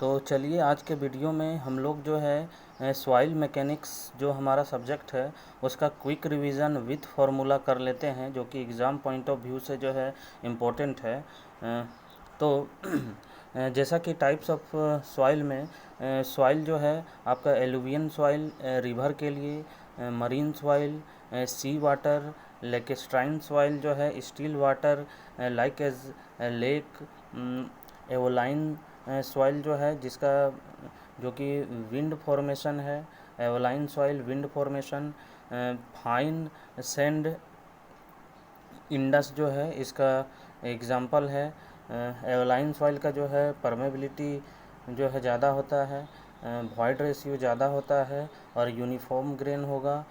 तो चलिए आज के वीडियो में हम लोग जो है सॉइल मैकेनिक्स जो हमारा सब्जेक्ट है उसका क्विक रिवीजन विथ फार्मूला कर लेते हैं, जो कि एग्ज़ाम पॉइंट ऑफ व्यू से जो है इम्पोर्टेंट है। तो जैसा कि टाइप्स ऑफ सॉइल में सॉइल जो है आपका एलुवियन सॉइल रिवर के लिए, marine soil, sea water, lacustrine soil जो है still water, like as lake, aeolian soil जो है जिसका जो कि विंड फॉर्मेशन है, aeolian soil wind formation, fine sand Indus जो है इसका एग्जांपल है। एवोलाइन सॉइल का जो है परमेबिलिटी जो है ज़्यादा होता है, वॉइड रेशियो ज़्यादा होता है और यूनिफॉर्म ग्रेन होगा।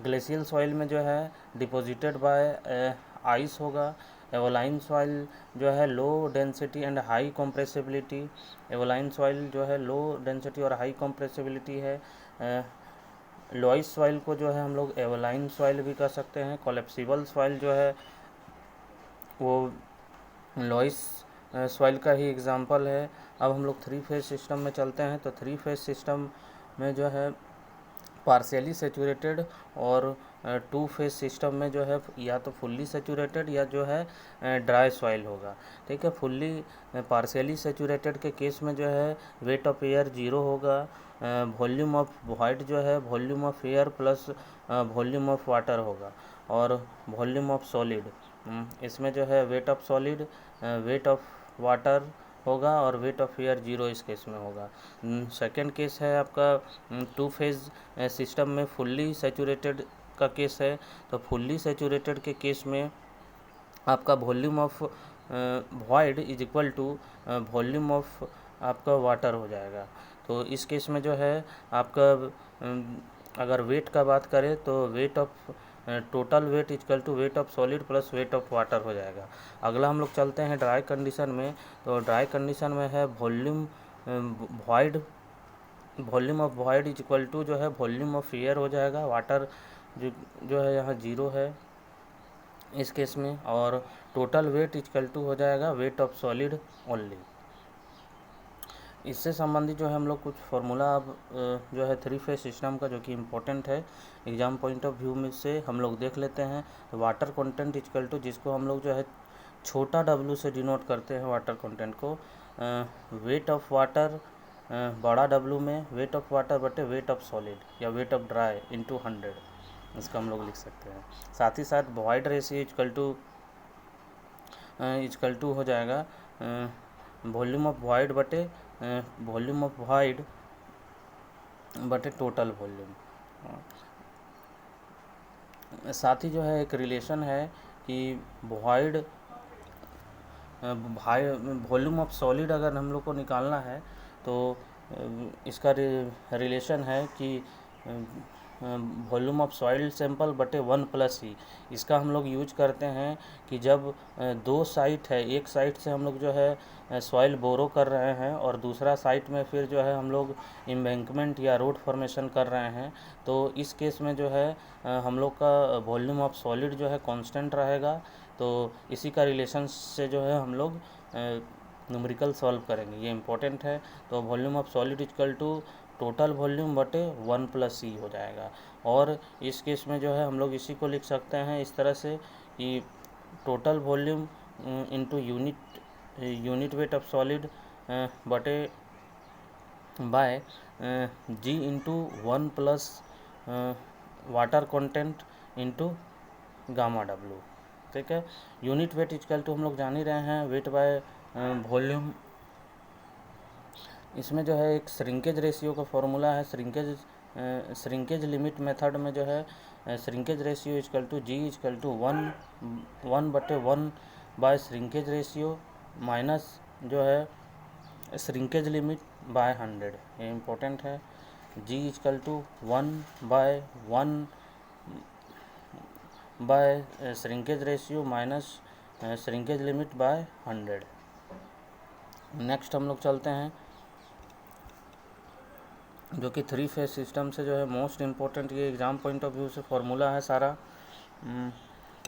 ग्लेशियल सॉइल में जो है डिपॉजिटेड बाय आइस होगा। एवोलाइन सॉइल जो है low density and high compressibility, aeolian soil जो है लो डेंसिटी और हाई कंप्रेसिबिलिटी है। लॉइस सॉइल को जो है हम लोग एवोलाइन सॉइल भी कह सकते हैं। कोलेप्सिबल सॉइल जो है वो लॉइस सॉइल का ही एग्जांपल है। अब हम लोग थ्री फेज सिस्टम में चलते हैं। तो थ्री फेज सिस्टम में जो है पार्शियली सेचूरेटेड और टू फेज सिस्टम में जो है या तो फुल्ली सेचूरेटेड या जो है ड्राई सॉइल होगा। ठीक है, फुल्ली पार्शियली सेचूरेटेड के केस में जो है वेट ऑफ एयर 0 होगा। वॉल्यूम ऑफ वॉइड जो है volume of air plus volume of water होगा। और वॉल्यूम ऑफ सॉलिड, इसमें जो है weight of solid, wait of water होगा और वेट ऑफ एयर 0 इस केस में होगा। सेकेंड केस है आपका टू फेज सिस्टम में फुल्ली सेचूरेटेड का केस है। तो फुल्ली सेचूरेटेड के केस में आपका volume of void is equal to volume of आपका वाटर हो जाएगा। तो इस केस में जो है आपका अगर वेट का बात करें तो weight of total weight equal to weight of solid plus weight of water हो जाएगा। अगला हम लोग चलते हैं ड्राई कंडीशन में। तो ड्राई कंडीशन में है volume void, volume of void is equal to जो है वॉल्यूम ऑफ एयर हो जाएगा। वाटर जो है यहाँ 0 है इस केस में, और टोटल वेट इक्वल टू हो जाएगा वेट ऑफ सॉलिड ओनली। इससे संबंधित जो है हम लोग कुछ फार्मूला अब जो है थ्री फेज सिस्टम का जो कि इम्पोर्टेंट है एग्जाम पॉइंट ऑफ व्यू में से हम लोग देख लेते हैं। तो वाटर कंटेंट इक्वल टू, जिसको हम लोग जो है छोटा w से डिनोट करते हैं वाटर कंटेंट को, वेट ऑफ वाटर बड़ा w में वेट ऑफ वाटर बटे वेट ऑफ सॉलिड या वेट ऑफ ड्राई इंटू 100, इसका हम लोग लिख सकते हैं। साथ ही साथ वॉइड रेशियो इक्वल टू हो जाएगा वॉल्यूम ऑफ वॉइड बटे वॉल्यूम ऑफ वॉइड बटे टोटल वॉल्यूम। साथ ही जो है एक रिलेशन है कि वॉइड वॉल्यूम ऑफ सॉलिड अगर हम लोग को निकालना है तो इसका रिलेशन है कि वॉल्यूम ऑफ सॉइल सैंपल बटे 1+E। इसका हम लोग यूज करते हैं कि जब दो साइट है, एक साइट से हम लोग जो है सॉइल बोरो कर रहे हैं और दूसरा साइट में फिर जो है हम लोग एम्बैंकमेंट या रोड फॉर्मेशन कर रहे हैं, तो इस केस में जो है हम लोग का वॉल्यूम ऑफ सॉलिड जो है कांस्टेंट रहेगा। तो इसी का रिलेशन से जो है हम लोग न्यूमेरिकल सॉल्व करेंगे, ये इम्पोर्टेंट है। तो volume of solid equal to total volume बटे 1+E हो जाएगा। और इस केस में जो है हम लोग इसी को लिख सकते हैं इस तरह से कि total volume into unit weight of solid बटे by G into 1+ water content into gamma W। ठीक है, यूनिट वेट इक्वल टू हम लोग जान ही रहे हैं वेट बाय वॉल्यूम। इसमें जो है एक श्रिंकेज रेशियो का फॉर्मूला है। श्रिंकेज लिमिट मेथड में जो है shrinkage ratio equal to G equal to 1/1 by shrinkage ratio minus जो है श्रिंकेज लिमिट बाय 100, ये इम्पोर्टेंट है। G equal to 1/1 by shrinkage ratio minus shrinkage limit by 100। Next हम लोग चलते हैं जो कि थ्री फेज सिस्टम से जो है मोस्ट इम्पोर्टेंट, ये एग्ज़ाम पॉइंट ऑफ व्यू से फार्मूला है सारा।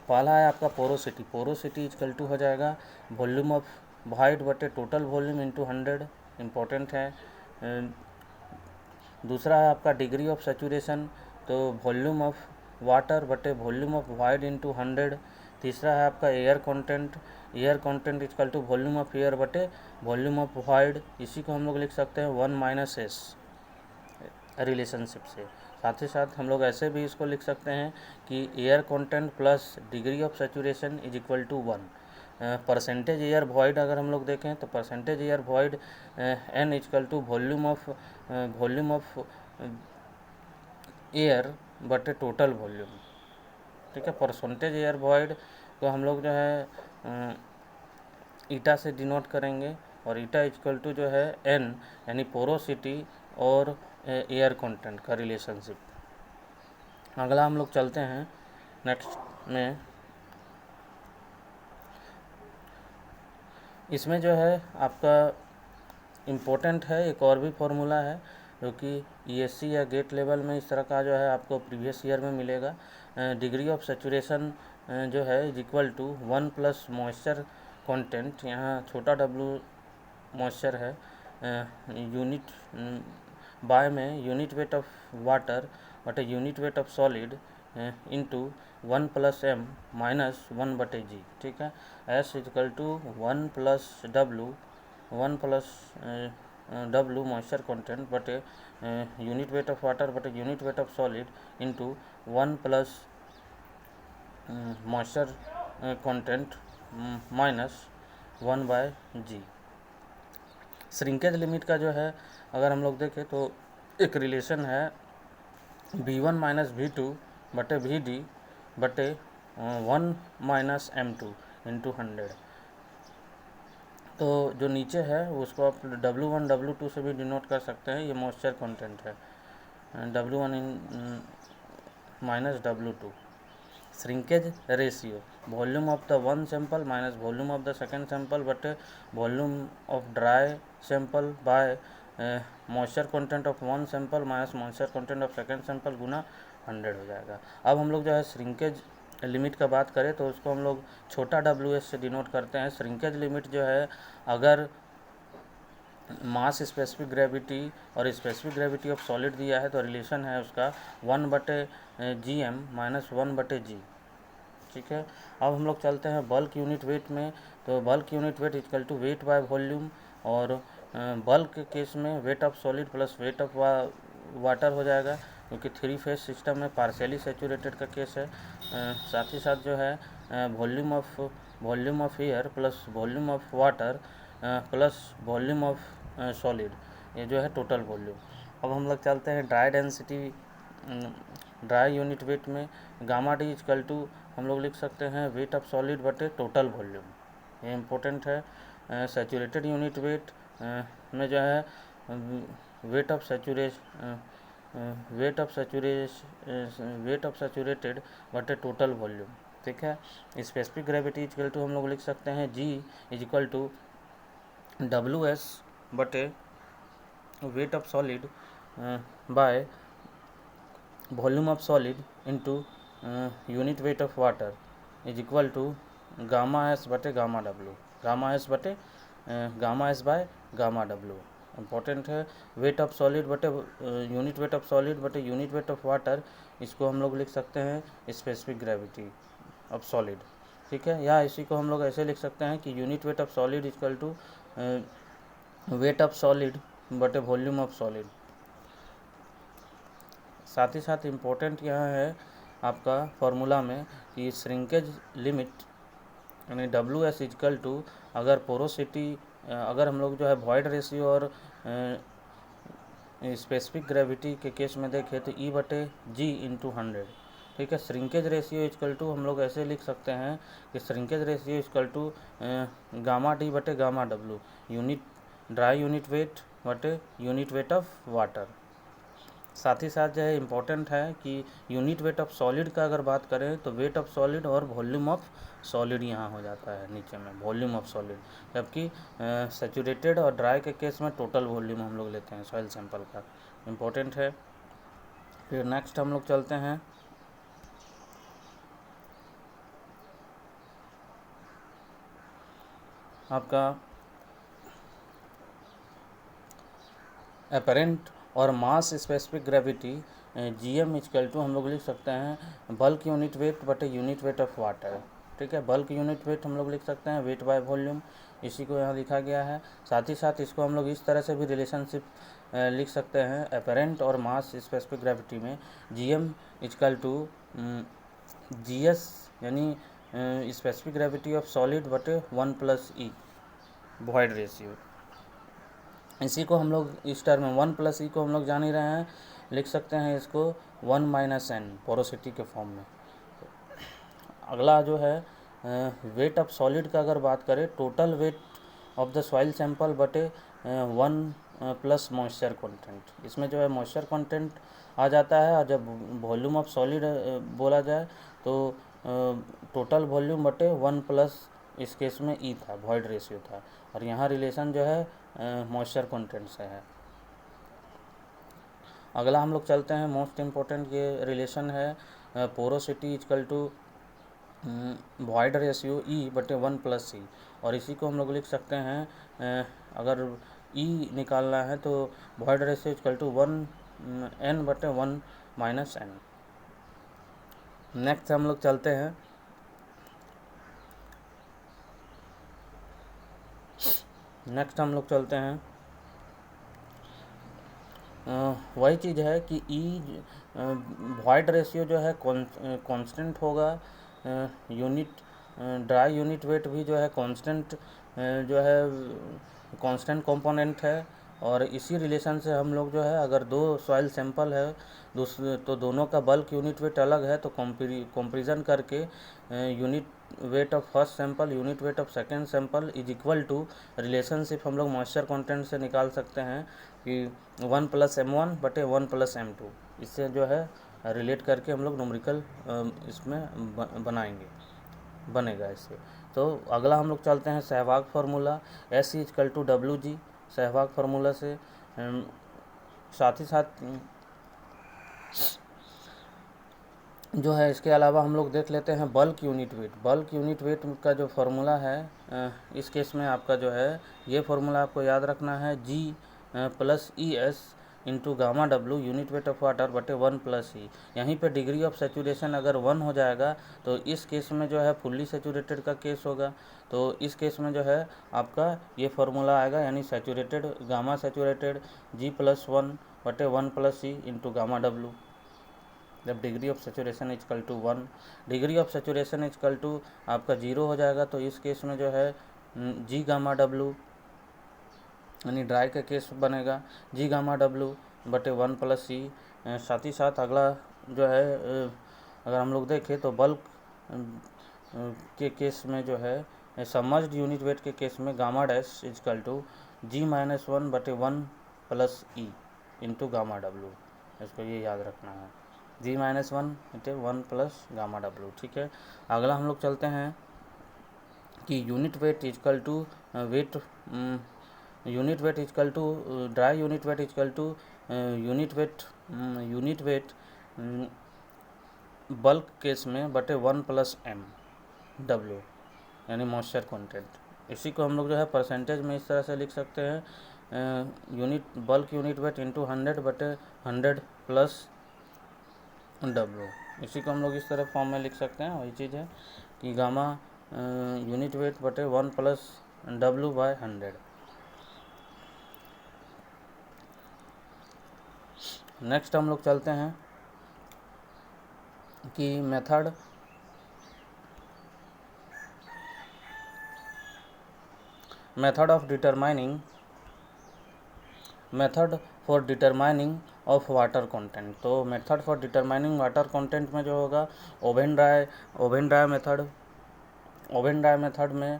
पहला है आपका पोरोसिटी। पोरोसिटी इक्वल टू हो जाएगा वॉल्यूम ऑफ वाइड बटे टोटल वॉल्यूम इंटू 100, इम्पोर्टेंट है। दूसरा है आपका डिग्री ऑफ सेचुरेशन, तो वॉल्यूम ऑफ वाटर बटे वॉल्यूम ऑफ वाइड इंटू 100। तीसरा है आपका air content. Air content equal to volume of air बटे वॉल्यूम ऑफ वाइड। इसी को हम लोग लिख सकते हैं 1 - s रिलेशनशिप से। साथ ही साथ हम लोग ऐसे भी इसको लिख सकते हैं कि air content plus degree of saturation is equal to 1। Percentage air void अगर हम लोग देखें तो percentage air void n equal to volume of air बटे टोटल वॉल्यूम। ठीक है, परसेंटेज एयर वॉइड को हम लोग जो है ईटा से डिनोट करेंगे, और ईटा इक्वल टू जो है n यानी पोरोसिटी और एयर कंटेंट का रिलेशनशिप। अगला हम लोग चलते हैं नेक्स्ट में। इसमें जो है आपका इम्पोर्टेंट है एक और भी फार्मूला है जो कि ईएससी या गेट लेवल में इस तरह का जो है आपको प्रीवियस ईयर में मिलेगा। डिग्री ऑफ सेचुरेशन जो है is equal to 1 plus moisture content, यहाँ छोटा w मॉइस्चर है, यूनिट बाय में यूनिट वेट ऑफ वाटर बटे unit weight of solid into 1 plus m minus 1 बटे g। ठीक है, s equal to 1 plus w moisture content बटे यूनिट वेट ऑफ वाटर बटे unit weight of solid into 1 plus moisture content minus 1 by g। Shrinkage limit का जो है अगर हम लोग देखें तो एक रिलेशन है v1 माइनस v2 बटे vd बटे 1 माइनस m2 इंटू 100। तो जो नीचे है उसको आप W1 W2 से भी डिनोट कर सकते हैं, ये मॉइस्चर कंटेंट है, W1 minus W2। Shrinkage ratio volume of the one sample minus volume of the second sample बटे volume of dry sample by moisture content of one sample minus moisture content of second sample गुना 100 हो जाएगा। अब हम लोग जो है shrinkage limit का बात करें तो उसको हम लोग छोटा WS से डिनोट करते हैं। श्रिंकेज लिमिट जो है अगर मास स्पेसिफिक ग्रेविटी और स्पेसिफिक ग्रेविटी ऑफ सॉलिड दिया है तो रिलेशन है उसका 1/gm माइनस 1/g। ठीक है, अब हम लोग चलते हैं बल्क यूनिट वेट में। तो bulk unit weight equal to weight by volume, और बल्क के केस में weight of solid plus weight of water हो जाएगा, क्योंकि 3 फेज सिस्टम में पार्शियली सैचुरेटेड का केस है। साथ ही साथ जो है volume of air plus volume of water plus volume of solid, ये जो है टोटल वॉल्यूम। अब हम लोग चलते हैं dry density dry unit weight में। गामा डी इक्वल टू हम लोग लिख सकते हैं वेट ऑफ सॉलिड बटे टोटल वॉल्यूम, ये इम्पोर्टेंट है। सैचुरेटेड यूनिट वेट में जो है वेट ऑफ सैचुरेटेड बटे टोटल वॉल्यूम। ठीक है, स्पेसिफिक ग्रेविटी इक्वल टू हम लोग लिख सकते हैं G is equal to WS बटे weight of solid by volume of solid into unit weight of water is equal to gamma S बटे गामा W, गामा S बटे gamma S by gamma W। Important है weight of solid बटे unit weight of solid बटे unit weight of water, इसको हम लोग लिख सकते हैं स्पेसिफिक ग्रेविटी ऑफ सॉलिड। ठीक है, या इसी को हम लोग ऐसे लिख सकते हैं कि unit weight of solid equal to weight of solid बटे वॉल्यूम ऑफ सॉलिड। साथ ही साथ इम्पोर्टेंट यहाँ है आपका फॉर्मूला में कि श्रिंकेज लिमिट यानी WS इक्वल टू अगर पोरोसिटी अगर हम लोग जो है वॉइड रेशियो और स्पेसिफिक ग्रेविटी के केस में देखें तो E/G इंटू 100। ठीक है, श्रिंकेज रेशियो इक्वल टू हम लोग ऐसे लिख सकते हैं कि shrinkage ratio equal to gamma D बटे gamma W, dry unit weight बटे यूनिट वेट ऑफ वाटर। साथ ही साथ जो है इम्पोर्टेंट है कि यूनिट वेट ऑफ सॉलिड का अगर बात करें तो वेट ऑफ सॉलिड और वॉल्यूम ऑफ सॉलिड यहाँ हो जाता है नीचे में वॉल्यूम ऑफ सॉलिड, जबकि सैचुरेटेड और ड्राई के केस में टोटल वॉल्यूम हम लोग लेते हैं सॉइल सैंपल का। इम्पोर्टेंट है। फिर नेक्स्ट हम लोग चलते हैं आपका अपेरेंट और mass specific gravity GM equal to हम लोग लिख सकते हैं बल्क यूनिट वेट बटे यूनिट वेट ऑफ वाटर। ठीक है, बल्क यूनिट वेट हम लोग लिख सकते हैं वेट बाय वॉल्यूम, इसी को यहाँ लिखा गया है। साथ ही साथ इसको हम लोग इस तरह से भी रिलेशनशिप लिख सकते हैं अपेरेंट और मास स्पेसिफिक ग्रेविटी में GM इक्वल टू GS यानी स्पेसिफिक ग्रेविटी ऑफ सॉलिड बटे 1 + E वॉइड रेशियो। इसी को हम लोग इस टर्म में 1 + E को हम लोग जान ही रहे हैं, लिख सकते हैं इसको 1 - N पोरोसिटी के फॉर्म में। अगला जो है वेट ऑफ सॉलिड का अगर बात करें, total weight of the soil sample बटे 1 + मॉइस्चर कंटेंट। इसमें जो है मॉइस्चर कंटेंट आ जाता है, और जब वॉल्यूम ऑफ सॉलिड बोला जाए तो टोटल वॉल्यूम बटे 1 + इस केस में E था, वॉइड रेशियो था, और यहाँ रिलेशन जो है मॉइस्चर कंटेंट से है। अगला हम लोग चलते हैं, मोस्ट इम्पोर्टेंट ये रिलेशन है porosity equal to void ratio E बटे 1 + E, और इसी को हम लोग लिख सकते हैं अगर E निकालना है तो void ratio equal to 1N बटे 1 - N। नेक्स्ट हम लोग चलते हैं वही चीज़ है कि E वॉइड रेशियो जो है कांस्टेंट होगा, यूनिट ड्राई यूनिट वेट भी जो है कांस्टेंट जो है कांस्टेंट कंपोनेंट है। और इसी रिलेशन से हम लोग जो है अगर दो सॉइल सैंपल है तो दोनों का बल्क यूनिट वेट अलग है, तो कंपेरिजन करके unit weight of first sample unit weight of second sample is equal to relationship हम लोग मॉइस्चर कंटेंट से निकाल सकते हैं कि 1 + M1 बटे 1 + M2। इससे जो है रिलेट करके हम लोग न्यूमेरिकल इसमें बनेगा इससे। तो अगला हम लोग चलते हैं Sehwag formula SE = WG, Sehwag formula से साथ ही साथ जो है इसके अलावा हम लोग देख लेते हैं बल्क यूनिट वेट का जो फार्मूला है इस केस में आपका जो है ये फार्मूला आपको याद रखना है G + ES into gamma W unit weight of water बटे 1 + E। यहीं पे डिग्री ऑफ सेचुरेशन अगर 1 हो जाएगा तो इस केस में जो है फुल्ली सेचुरेटेड का केस होगा, तो इस केस में जो है आपका ये फार्मूला आएगा, यानी सेचुरेटेड गामा सेचुरेटेड G + 1 बटे 1 + E इंटू गामा W। जब degree of saturation equal to 1, degree of saturation equal to आपका 0 हो जाएगा, तो इस केस में जो है G गामा W यानी ड्राई का केस बनेगा G गामा W बटे 1 + E। साथ ही साथ अगला जो है अगर हम लोग देखें तो बल्क के केस में जो है सबमर्ज्ड यूनिट वेट के केस में gamma dash equal to G - 1 बटे 1 + E इंटू गामा W। इसको ये याद रखना है, G - 1 बटे 1 + गामा W। ठीक है, अगला हम लोग चलते हैं कि unit weight equal to weight equal to dry unit weight equal to unit weight bulk case में बटे 1 + M W यानी मॉइस्चर कंटेंट। इसी को हम लोग जो है परसेंटेज में इस तरह से लिख सकते हैं बल्क यूनिट वेट इंटू 100 बटे 100 + W। इसी को हम लोग इस तरह फॉर्म में लिख सकते हैं। वही चीज़ है कि गामा यूनिट वेट बटे 1 + W/100। नेक्स्ट हम लोग चलते हैं कि method for determining of water content. तो method for determining water content में जो होगा ओवन ड्राई मेथड में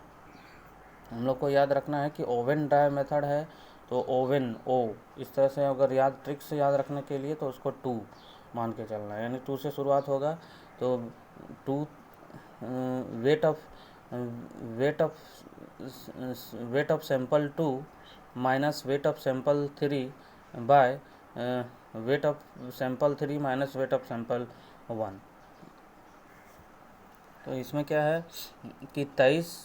हम लोग को याद रखना है कि ओवन ड्राई मेथड है तो ओवन इस तरह से अगर ट्रिक से याद रखने के लिए तो उसको 2 मान के चलना है, यानी 2 से शुरुआत होगा। तो 2 weight of sample 2 minus weight of sample 3 by weight of sample 3 minus weight of sample 1। तो इसमें क्या है कि 23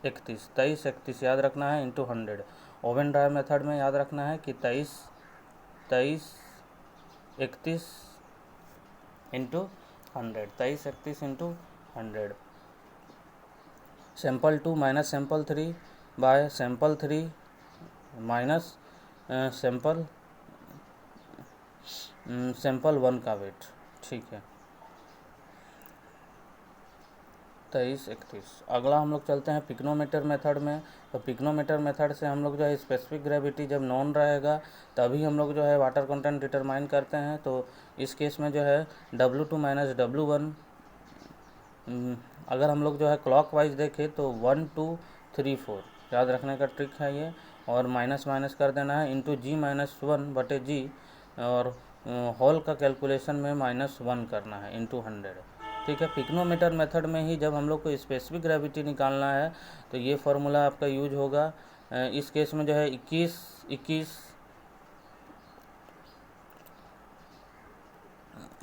31, 23 31 याद रखना है इंटू 100। ओवन ड्राई मेथड में याद रखना है कि 23 31 into 100, 23 31 into 100। Sample 2 minus sample 3 by sample 3 minus sample 1 का वेट। ठीक है, 23 31। अगला हम लोग चलते हैं पिक्नोमीटर मेथड में। तो पिक्नोमीटर मेथड से हम लोग जो है स्पेसिफिक ग्रेविटी जब नॉन रहेगा तभी हम लोग जो है वाटर कंटेंट डिटरमाइन करते हैं। तो इस केस में जो है W2 माइनस W1, अगर हम लोग जो है क्लॉक वाइज देखें तो 1 2 3 4 याद रखने का ट्रिक है ये, और माइनस माइनस कर देना है इंटू G-1/G, और होल का कैलकुलेशन में -1 करना है इंटू 100। ठीक है, पिक्नोमीटर मेथड में ही जब हम लोग को स्पेसिफिक ग्रेविटी निकालना है तो ये फार्मूला आपका यूज होगा। इस केस में जो है 21 21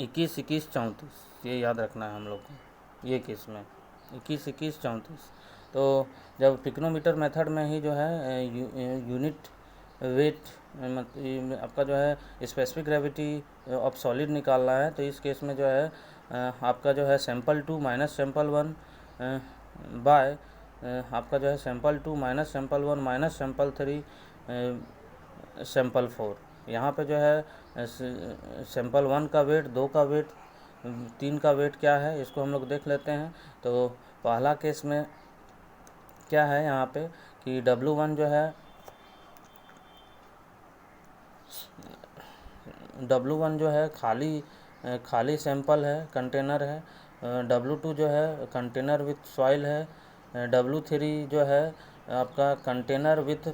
21 21 34 ये याद रखना है हम लोग को ये केस में 21 21 34। तो जब पिक्नोमीटर मेथड में ही जो है यूनिट वेट आपका जो है स्पेसिफिक ग्रेविटी ऑफ सॉलिड निकालना है, तो इस केस में जो है आपका जो है सैम्पल 2 माइनस सैम्पल 1 बाय आपका जो है sample 2 minus sample 1 minus sample 3 sample 4। यहाँ पे जो है सैम्पल 1 का वेट, 2 का वेट, 3 का वेट क्या है इसको हम लोग देख लेते हैं। तो पहला केस में क्या है यहाँ पे कि W1 जो है W1 जो है खाली सैंपल है, कंटेनर है। W2 जो है कंटेनर विथ सॉइल है। W3 जो है आपका कंटेनर विथ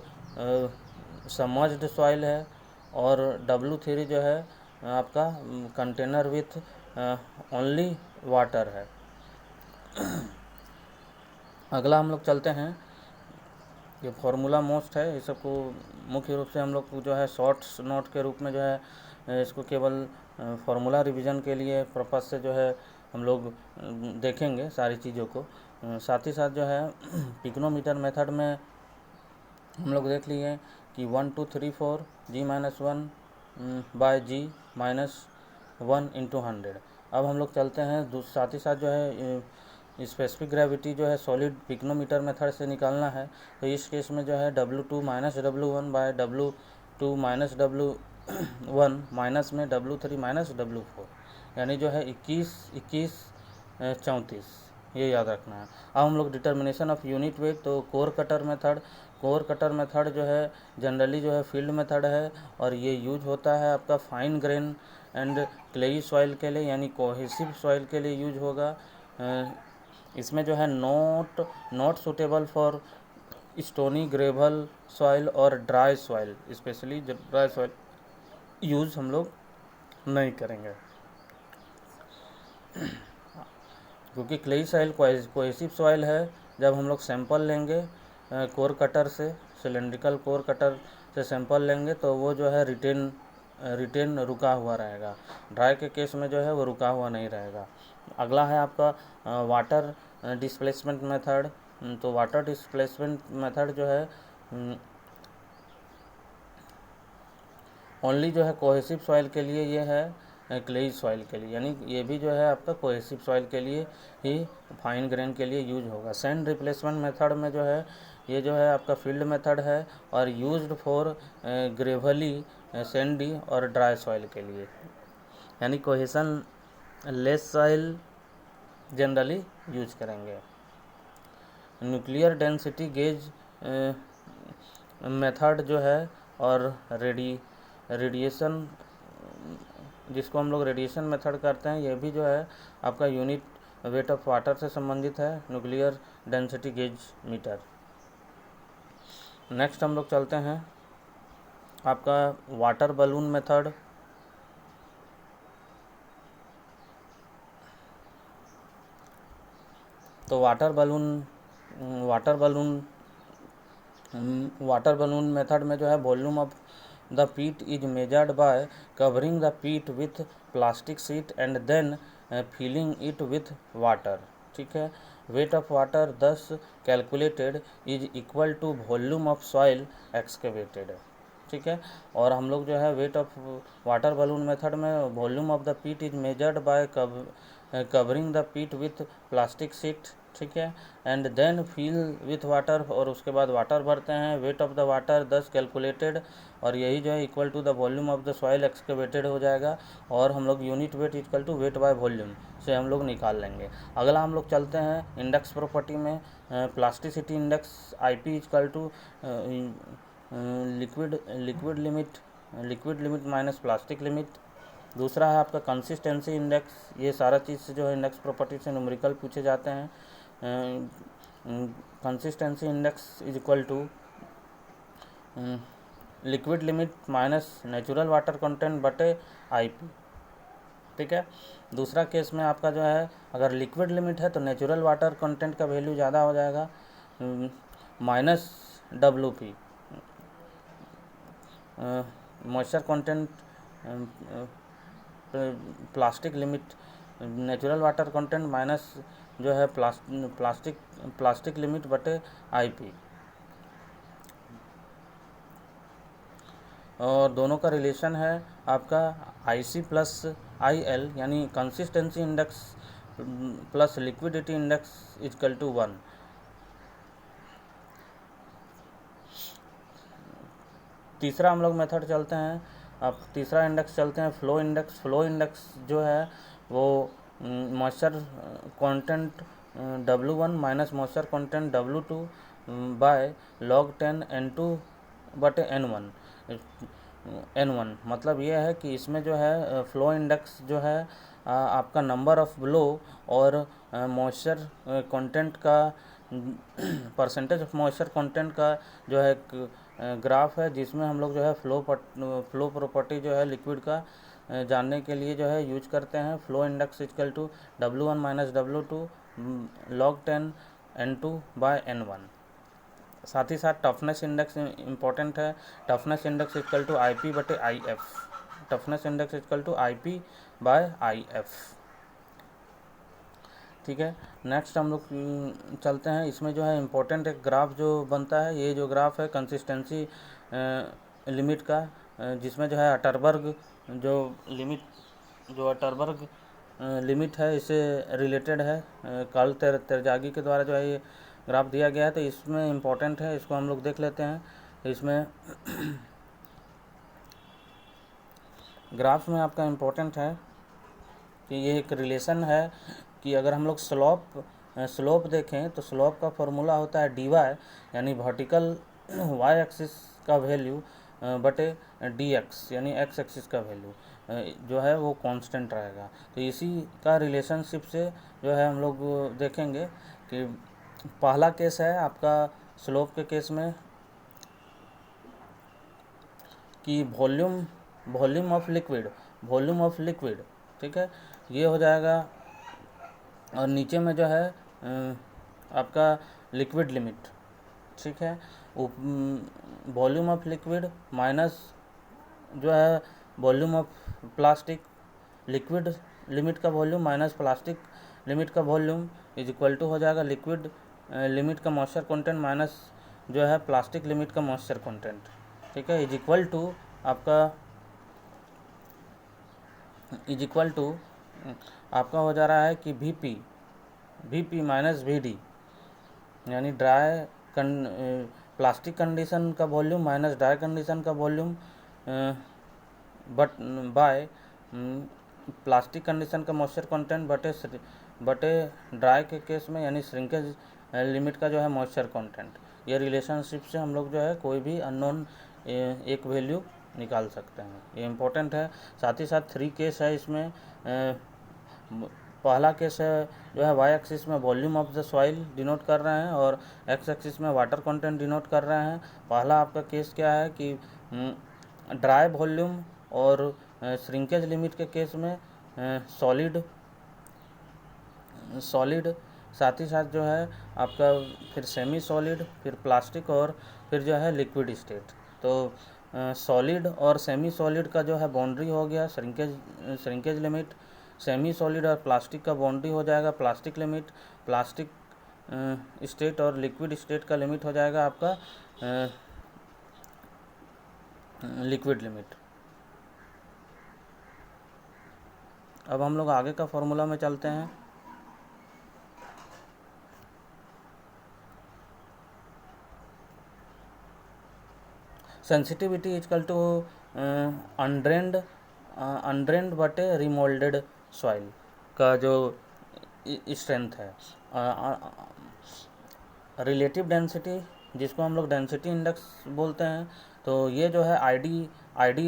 सबमर्ज्ड सॉइल है, और W3 जो है आपका कंटेनर विथ ओनली वाटर है। अगला हम लोग चलते हैं, ये फार्मूला मोस्ट है, ये सबको मुख्य रूप से हम लोग जो है शॉर्ट्स नोट के रूप में जो है इसको केवल फार्मूला रिवीजन के लिए पर्पज से जो है हम लोग देखेंगे सारी चीज़ों को। साथ ही साथ जो है पिक्नोमीटर मेथड में हम लोग देख लिए कि 1 2 3 4 G-1 बाय G-1 इंटू 100। अब हम लोग चलते हैं साथ ही साथ जो है स्पेसिफिक ग्रेविटी जो है सॉलिड पिक्नोमीटर मेथड से निकालना है। तो इस केस में जो है W2 minus W1 bye W2 minus W1 minus में W3 माइनस W4, यानी जो है 21 21 34 ये याद रखना है। अब हम लोग डिटर्मिनेशन ऑफ यूनिट वेट, तो कोर कटर मेथड जो है जनरली जो है फील्ड मेथड है, और ये यूज होता है आपका fine grain and clayey soil के लिए, यानी कोहेसिव सॉइल के लिए यूज होगा। इसमें जो है not suitable for stony gravel soil और ड्राई सॉइल, स्पेशली जब ड्राई सॉइल यूज़ हम लोग नहीं करेंगे, क्योंकि क्लेई सॉइल कोहेसिव सॉइल है। जब हम लोग सैंपल लेंगे कोर कटर से, सिलेंड्रिकल कोर कटर से सैंपल लेंगे तो वो जो है रिटेन रुका हुआ रहेगा। ड्राई के केस में जो है वो रुका हुआ नहीं रहेगा। अगला है आपका वाटर डिस्प्लेसमेंट मेथड। तो वाटर डिस्प्लेसमेंट मेथड जो है ओनली जो है कोहेसिव सॉइल के लिए ये है, क्लेई सॉइल के लिए, यानी ये भी जो है आपका कोहेसिव सॉइल के लिए ही फाइन ग्रेन के लिए यूज होगा। सैंड रिप्लेसमेंट मेथड में जो है ये जो है आपका फील्ड मेथड है, और यूज्ड फॉर ग्रेवली सैंडी और ड्राई सॉइल के लिए, यानी cohesion less soil generally use करेंगे। न्यूक्लियर डेंसिटी गेज मेथड जो है, और रेडिएशन जिसको हम लोग रेडिएशन मेथड करते हैं, ये भी जो है आपका यूनिट वेट ऑफ वाटर से संबंधित है, nuclear density gauge meter. Next हम लोग चलते हैं आपका वाटर बलून मेथड। तो वाटर बलून मेथड में जो है volume of the pit is measured by covering the pit with plastic sheet and then filling it with water. ठीक है, weight of water thus calculated is equal to volume of soil excavated. ठीक है, और हम लोग जो है weight of water balloon method में volume of the pit is measured by covering the pit with plastic sheet. ठीक है, and then fill with water, और उसके बाद वाटर भरते हैं। Weight of the water 10 calculated, और यही जो है equal to the volume of the soil excavated हो जाएगा, और हम लोग unit weight equal to weight by volume से हम लोग निकाल लेंगे। अगला हम लोग चलते हैं इंडेक्स प्रॉपर्टी में, plasticity index IP equal to liquid limit minus plastic limit. दूसरा है आपका कंसिस्टेंसी इंडेक्स, ये सारा चीज़ से जो है इंडेक्स प्रॉपर्टी से न्यूमेरिकल पूछे जाते हैं। Consistency index is equal to liquid limit minus natural water content बटे IP। ठीक है, दूसरा केस में आपका जो है अगर लिक्विड लिमिट है तो नेचुरल वाटर कंटेंट का वैल्यू ज़्यादा हो जाएगा, minus WP moisture content plastic limit, natural water content minus जो है प्लास्टिक लिमिट बटे IP। और दोनों का रिलेशन है आपका IC प्लस IL, यानी consistency index plus liquidity index equal to 1। तीसरा हम लोग मेथड चलते हैं, अब तीसरा इंडेक्स चलते हैं फ्लो इंडेक्स। फ्लो इंडेक्स जो है वो moisture content W1 minus moisture content W2 by log 10 N2 बटे N1। मतलब ये है कि इसमें जो है फ्लो इंडेक्स जो है आपका नंबर ऑफ ब्लो और मॉइस्चर कंटेंट का परसेंटेज ऑफ मॉइस्चर कंटेंट का जो है ग्राफ है, जिसमें हम लोग जो है फ्लो प्रॉपर्टी जो है लिक्विड का जानने के लिए जो है यूज करते हैं। Flow index equal to W1 minus W2 log 10 N2 by N1। साथ ही साथ टफनेस इंडेक्स इम्पॉर्टेंट है। Toughness index equal to IP बटे IF। Toughness index equal to IP by IF। ठीक है, नेक्स्ट हम लोग चलते हैं, इसमें जो है इम्पोर्टेंट एक ग्राफ जो बनता है, ये जो ग्राफ है कंसिस्टेंसी लिमिट का, जिसमें जो है अटरबर्ग लिमिट है, इससे रिलेटेड है। कार्ल तेरजागी के द्वारा जो है ये ग्राफ दिया गया है, तो इसमें इम्पोर्टेंट है, इसको हम लोग देख लेते हैं। इसमें ग्राफ में आपका इम्पोर्टेंट है कि ये एक रिलेशन है कि अगर हम लोग स्लोप देखें तो स्लोप का फॉर्मूला होता है dy, यानी वर्टिकल y एक्सिस का वैल्यू बटे dx, यानी x एक्सिस का वैल्यू जो है वो कांस्टेंट रहेगा। तो इसी का रिलेशनशिप से जो है हम लोग देखेंगे कि पहला केस है आपका स्लोप के केस में कि वॉल्यूम ऑफ लिक्विड, ठीक है, ये हो जाएगा, और नीचे में जो है आपका लिक्विड लिमिट। ठीक है, वॉल्यूम ऑफ लिक्विड माइनस जो है volume of plastic, liquid limit का वॉल्यूम माइनस प्लास्टिक लिमिट का वॉल्यूम इज इक्वल टू हो जाएगा लिक्विड लिमिट का मॉइस्चर कंटेंट माइनस जो है प्लास्टिक लिमिट का मॉइस्चर कंटेंट। ठीक है, इज इक्वल टू आपका हो जा रहा है कि VP माइनस VD, यानी प्लास्टिक कंडीशन का वॉल्यूम माइनस ड्राई कंडीशन का वॉल्यूम बाय प्लास्टिक कंडीशन का मॉइस्चर कंटेंट बटे ड्राई के केस में यानी श्रिंकेज लिमिट का जो है मॉइस्चर कंटेंट। ये रिलेशनशिप से हम लोग जो है कोई भी अननोन एक वैल्यू निकाल सकते हैं, ये इम्पोर्टेंट है। साथ ही साथ 3 केस है इसमें। पहला केस है जो है वाई एक्सिस में volume of the soil denote कर रहे हैं और एक्स एक्सिस में वाटर कंटेंट डिनोट कर रहे हैं। पहला आपका केस क्या है कि ड्राई वॉल्यूम और श्रिंकेज लिमिट के केस में सॉलिड, साथ ही साथ जो है आपका फिर सेमी सॉलिड, फिर प्लास्टिक और फिर जो है लिक्विड स्टेट। तो सॉलिड और सेमी सॉलिड का जो है बाउंड्री हो गया श्रिंकेज लिमिट, सेमी सॉलिड और प्लास्टिक का बाउंड्री हो जाएगा प्लास्टिक लिमिट, प्लास्टिक स्टेट और लिक्विड स्टेट का लिमिट हो जाएगा आपका लिक्विड लिमिट। अब हम लोग आगे का फॉर्मूला में चलते हैं। सेंसिटिविटी इजकल टू अनड्रेन्ड बटे रिमोल्डेड सॉइल का जो स्ट्रेंथ है। रिलेटिव डेंसिटी जिसको हम लोग डेंसिटी इंडेक्स बोलते हैं, तो ये जो है I D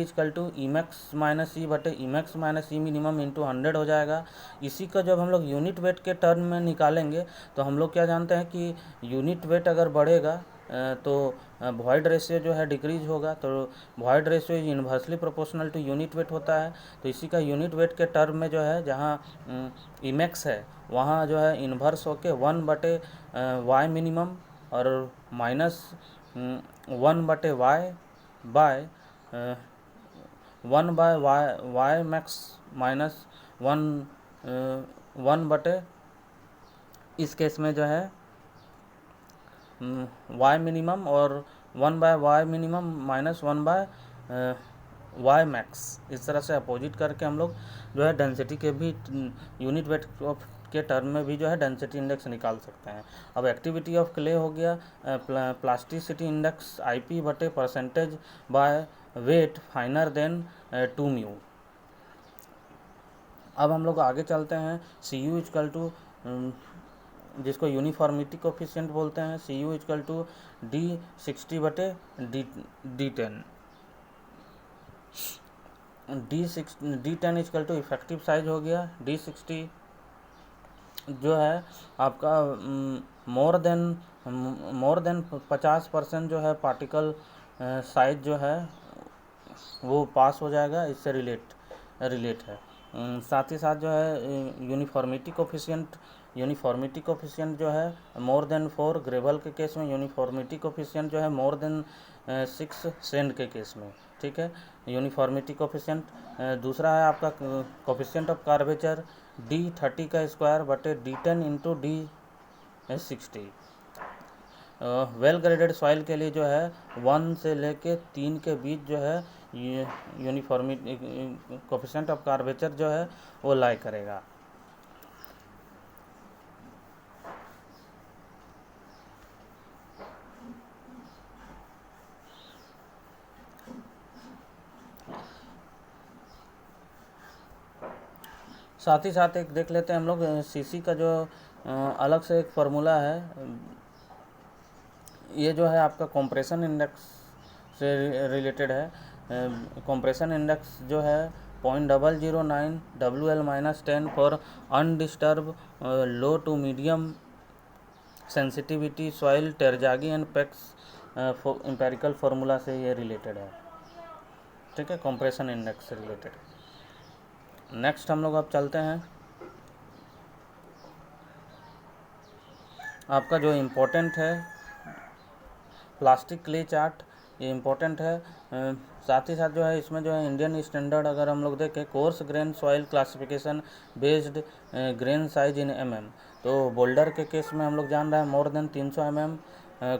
equal to e max minus e बटे e max minus e minimum into 100 हो जाएगा। इसी का जब हम लोग यूनिट वेट के टर्म में निकालेंगे तो हम लोग क्या जानते हैं कि यूनिट वेट अगर बढ़ेगा तो वॉइड रेशियो जो है डिक्रीज होगा, तो void ratio is inversely proportional to unit weight होता है। तो इसी का यूनिट वेट के टर्म में जो है जहाँ इमेक्स है वहाँ जो है इन्वर्स होके 1 बटे वाई मिनिमम और माइनस 1 बटे Y by 1 by Y max minus 1 बटे इस केस में जो है वाई मिनिमम और 1 by Y minimum minus 1 by Y max, इस तरह से अपोजिट करके हम लोग जो है डेंसिटी के भी यूनिट वेट के टर्म में भी जो है डेंसिटी इंडेक्स निकाल सकते हैं। अब एक्टिविटी ऑफ क्ले हो गया प्लास्टिसिटी इंडेक्स आईपी बटे percentage by weight finer than 2 mu. अब हम लोग आगे चलते हैं। सी यू इजकल टू जिसको यूनिफॉर्मिटी कोफिशिएंट बोलते हैं, C U equal to D60 बटे D10। D10 is equal to effective size हो गया। D60 जो है आपका मोर देन 50% जो है पार्टिकल साइज जो है वो पास हो जाएगा, इससे रिलेट है। साथ ही साथ जो है यूनिफॉर्मिटी कोफिशिएंट जो है मोर देन 4 ग्रेवल के केस में, यूनिफॉर्मिटी कोफिशिएंट जो है मोर देन 6 सैंड के केस में, ठीक है। यूनिफॉर्मिटी कोफिशिएंट दूसरा है आपका कोफिशिएंट ऑफ कर्वेचर D30 का स्क्वायर बटे D10 into D60। Well graded soil के लिए जो है 1 से लेके 3 के बीच जो है यूनिफॉर्मिटी कोफिशिएंट ऑफ कर्वेचर जो है वो लाई करेगा। साथ ही साथ एक देख लेते हैं हम लोग सीसी का जो अलग से एक फार्मूला है। ये जो है आपका कंप्रेशन इंडेक्स से रिलेटेड है। कंप्रेशन इंडेक्स जो है 0.009 WL-10 for undisturbed low to medium sensitivity soil Terzaghi and Peck's empirical formula से ये रिलेटेड है, ठीक है, कंप्रेशन इंडेक्स से रिलेटेड। नेक्स्ट हम लोग अब चलते हैं आपका जो इम्पोर्टेंट है प्लास्टिक क्ले चार्ट, ये इम्पोर्टेंट है। साथ ही साथ जो है इसमें जो है इंडियन स्टैंडर्ड अगर हम लोग देखें coarse grain soil classification based grain size in mm, तो बोल्डर के केस में हम लोग जान रहे हैं मोर देन 300 mm,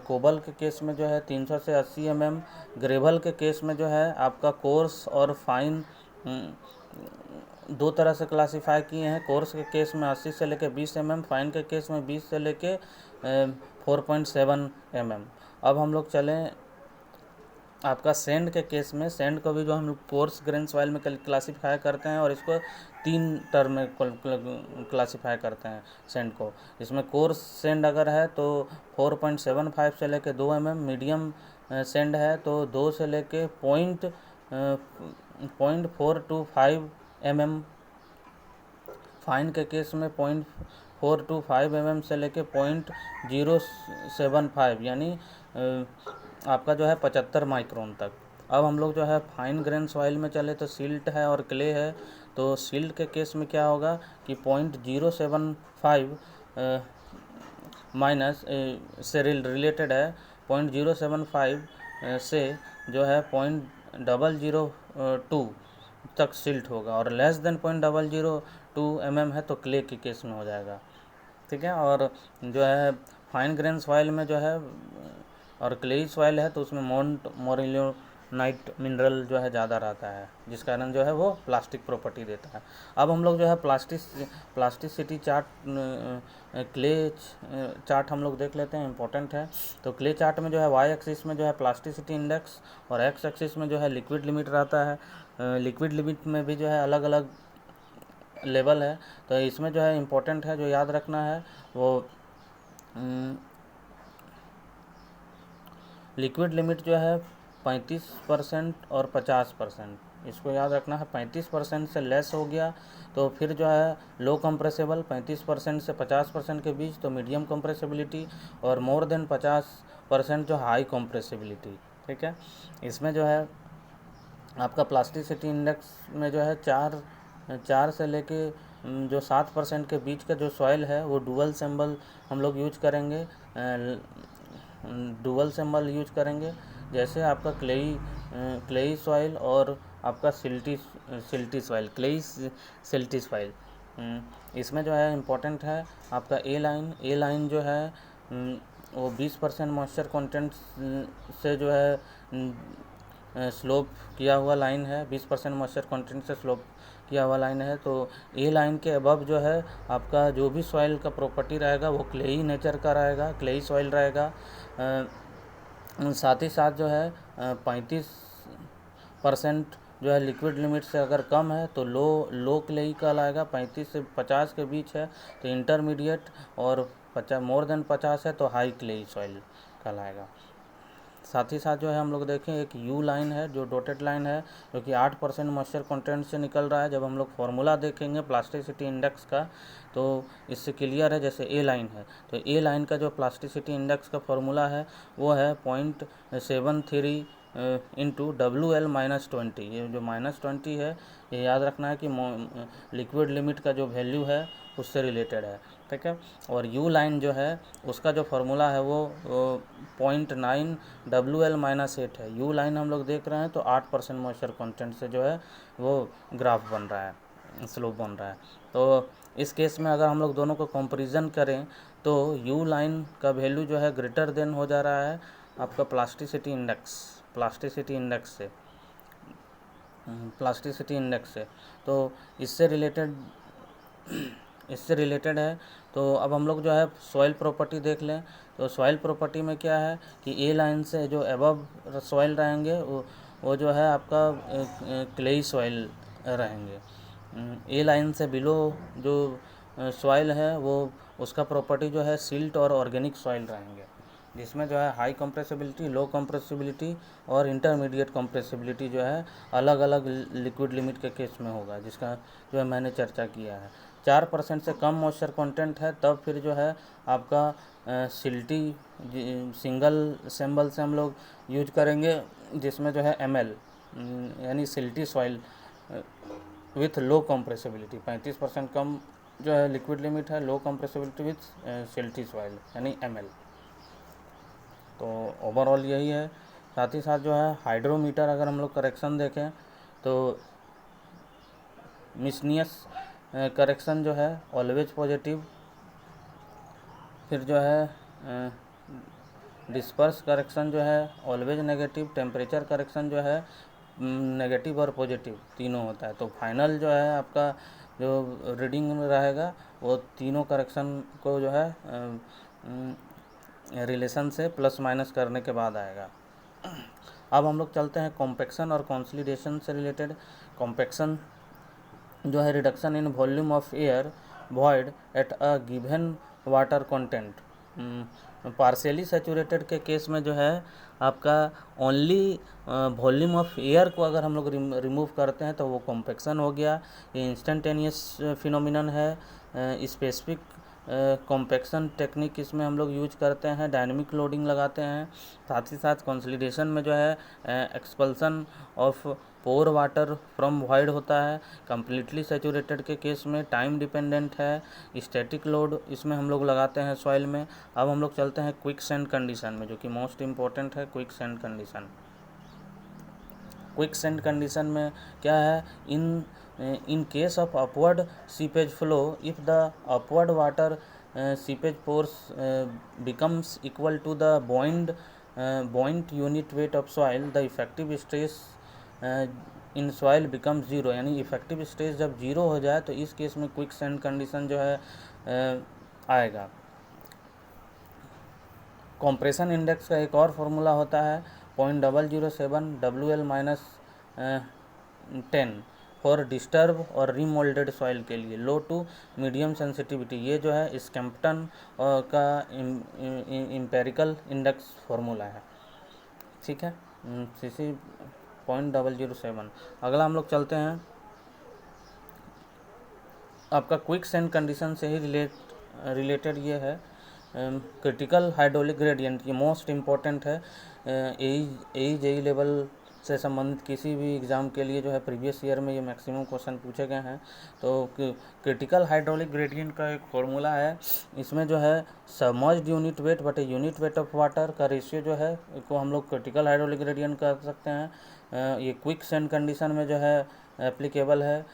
कोबल के केस में जो है 300 से 80 mm, ग्रेवल के केस में जो है आपका कोर्स और फाइन दो तरह से क्लासीफाई किए हैं। कोर्स के केस में 80 से लेके 20 mm, फाइन के केस में 20 से लेके 4.7 mm। अब हम लोग चलें आपका सेंड के केस में। सेंड को भी जो हम लोग कोर्स ग्रेन सॉइल में क्लासीफाई करते हैं और इसको 3 टर्म में क्लासीफाई करते हैं सेंड को। इसमें कोर्स सेंड अगर है तो 4.75 से लेके 2 mm, मीडियम सेंड है तो 2 से लेके 0.425 mm, फाइन के केस में 0.425 mm से लेके 0.075 यानी आपका जो है 75 माइक्रोन तक। अब हम लोग जो है फाइन ग्रेन सॉइल में चले तो सिल्ट है और क्ले है, तो सिल्ट के केस में क्या होगा कि 0.075 माइनस से रिलेटेड है, 0.075 से जो है 0.002 तक सिल्ट होगा और लेस देन 0.002 mm है तो क्ले के केस में हो जाएगा। ठीक है। और जो है फाइन ग्रेन सॉइल में जो है और क्लेई सॉइल है तो उसमें मोरिलियोनाइट मिनरल जो है ज़्यादा रहता है, जिस कारण जो है वो प्लास्टिक प्रॉपर्टी देता है। अब हम लोग जो है प्लास्टिसिटी चार्ट, क्ले चार्ट हम लोग देख लेते हैं, इंपॉर्टेंट है। तो क्ले चार्ट में जो है वाई एक्सिस में जो है प्लास्टिसिटी इंडेक्स और एक्स एक्सिस में जो है लिक्विड लिमिट रहता है। लिक्विड लिमिट में भी जो है अलग अलग लेवल है। तो इसमें जो है इम्पोर्टेंट है, जो याद रखना है वो लिक्विड लिमिट जो है 35% और 50%, इसको याद रखना है। 35% से लेस हो गया तो फिर जो है लो कंप्रेसिबल, 35% से 50% के बीच तो मीडियम कंप्रेसिबिलिटी, और मोर देन 50% जो हाई कंप्रेसिबिलिटी। ठीक है। इसमें जो है आपका प्लास्टिसिटी इंडेक्स में जो है चार से लेके जो 7% के बीच का जो सॉइल है वो डुअल सिंबल हम लोग यूज करेंगे। डुअल सिंबल यूज करेंगे, जैसे आपका क्लेई सॉइल और आपका silty soil, clayey silty soil. इसमें जो है इम्पोर्टेंट है आपका ए लाइन जो है वो 20% मॉइस्चर कंटेंट से जो है स्लोप किया हुआ लाइन है, 20% मॉइस्चर कंटेंट से स्लोप किया हुआ लाइन है। तो ए लाइन के अबव जो है आपका जो भी सॉइल का प्रॉपर्टी रहेगा वो क्लेई नेचर का रहेगा, क्लेई सॉइल रहेगा। साथ ही साथ जो है 35% जो है लिक्विड लिमिट से अगर कम है तो लो क्लेई कहलाएगा। 35 से 50 के बीच है तो इंटरमीडिएट, और 50 मोर देन 50 है तो हाई क्लेई सॉइल कहलाएगा। साथ ही साथ जो है हम लोग देखें एक यू लाइन है जो डॉटेड लाइन है, जो कि 8% मॉइस्चर कंटेंट से निकल रहा है। जब हम लोग फार्मूला देखेंगे प्लास्टिसिटी इंडेक्स का तो इससे क्लियर है। जैसे ए लाइन है तो ए लाइन का जो प्लास्टिसिटी इंडेक्स का फार्मूला है वो है 0.73 इंटू WL-20। ये जो -20 है ये याद रखना है कि लिक्विड लिमिट का जो वैल्यू है उससे रिलेटेड है। ठीक है। और यू लाइन जो है उसका जो फार्मूला है वो 0.9 WL-8 है। यू लाइन हम लोग देख रहे हैं तो 8% मॉइस्चर कंटेंट से जो है वो ग्राफ बन रहा है, स्लोप बन रहा है। तो इस केस में अगर हम लोग दोनों को कंपैरिजन करें तो यू लाइन का वैल्यू जो है ग्रेटर देन हो जा रहा है आपका प्लास्टिसिटी इंडेक्स से। तो इससे रिलेटेड है। तो अब हम लोग जो है सॉइल प्रॉपर्टी देख लें। तो सॉइल प्रॉपर्टी में क्या है कि ए लाइन से जो एबव सॉइल रहेंगे वो जो है आपका क्लेई सॉइल रहेंगे। ए लाइन से बिलो जो सॉइल है वो उसका प्रॉपर्टी जो है सिल्ट और ऑर्गेनिक सॉइल रहेंगे, जिसमें जो है हाई कंप्रेसिबिलिटी, लो कंप्रेसिबिलिटी और इंटरमीडिएट कंप्रेसिबिलिटी जो है अलग अलग लिक्विड लिमिट के केस में होगा, जिसका जो है मैंने चर्चा किया है। 4% से कम मॉइस्चर कंटेंट है तब फिर जो है आपका सिल्टी सिंगल सिंबल से हम लोग यूज करेंगे, जिसमें जो है ML यानी silty soil with low compressibility. 35% कम जो है लिक्विड लिमिट है, low compressibility with silty soil यानी ML। तो ओवरऑल यही है। साथ ही साथ जो है हाइड्रोमीटर अगर हम लोग करेक्शन देखें तो मिसनियस करेक्शन जो है ऑलवेज पॉजिटिव, फिर जो है डिस्पर्स करेक्शन जो है ऑलवेज नेगेटिव, टेम्परेचर करेक्शन जो है नेगेटिव और पॉजिटिव तीनों होता है। तो फाइनल जो है आपका जो रीडिंग में रहेगा वो तीनों करेक्शन को जो है रिलेशन से प्लस माइनस करने के बाद आएगा। अब हम लोग चलते हैं कॉम्पैक्शन और कंसोलिडेशन से रिलेटेड। कॉम्पैक्शन जो है reduction in volume of air void at a given water content. Partially saturated के केस में जो है आपका ओनली वॉल्यूम ऑफ एयर को अगर हम लोग रिमूव करते हैं तो वो कॉम्पैक्शन हो गया। ये इंस्टेंटेनियस फिनोमिनन है। स्पेसिफिक कॉम्पैक्शन टेक्निक इसमें हम लोग यूज करते हैं, डायनेमिक लोडिंग लगाते हैं। साथ ही साथ कंसोलिडेशन में जो है expulsion of pore water from void होता है। कंप्लीटली सैचुरेटेड के केस में टाइम डिपेंडेंट है, स्टैटिक लोड इसमें हम लोग लगाते हैं सॉइल में। अब हम लोग चलते हैं क्विक सैंड कंडीशन में, जो कि मोस्ट इम्पॉर्टेंट है quick sand condition. Quick sand condition में क्या है, in case of upward seepage flow, if the upward water seepage pores becomes equal to the buoyant unit weight of soil, the effective stress in soil become zero, यानी effective stress जब zero हो जाए तो इस case में quick sand condition जो है आएगा। कॉम्प्रेशन इंडेक्स का एक और फार्मूला होता है 0.007 WL माइनस 10 फॉर डिस्टर्ब और रीमोल्डेड सॉइल के लिए, लो टू मीडियम सेंसिटिविटी। ये जो है स्कैम्पटन का इम्पेरिकल इंडेक्स फार्मूला है, ठीक है, CC 0.007। अगला हम लोग चलते हैं, आपका क्विक सैंड कंडीशन से ही रिलेटेड ये है क्रिटिकल हाइड्रोलिक ग्रेडियंट। ये मोस्ट इम्पॉर्टेंट है, जेई लेवल से संबंधित किसी भी एग्ज़ाम के लिए जो है प्रीवियस ईयर में ये मैक्सिमम क्वेश्चन पूछे गए हैं। तो क्रिटिकल हाइड्रोलिक ग्रेडियंट का एक फॉर्मूला है, इसमें जो है सबमर्ज्ड यूनिट वेट बटे यूनिट वेट ऑफ वाटर का रेशियो जो है को हम लोग क्रिटिकल हाइड्रोलिक ग्रेडियंट कर सकते हैं। ये क्विक सैंड कंडीशन में जो है एप्लीकेबल है।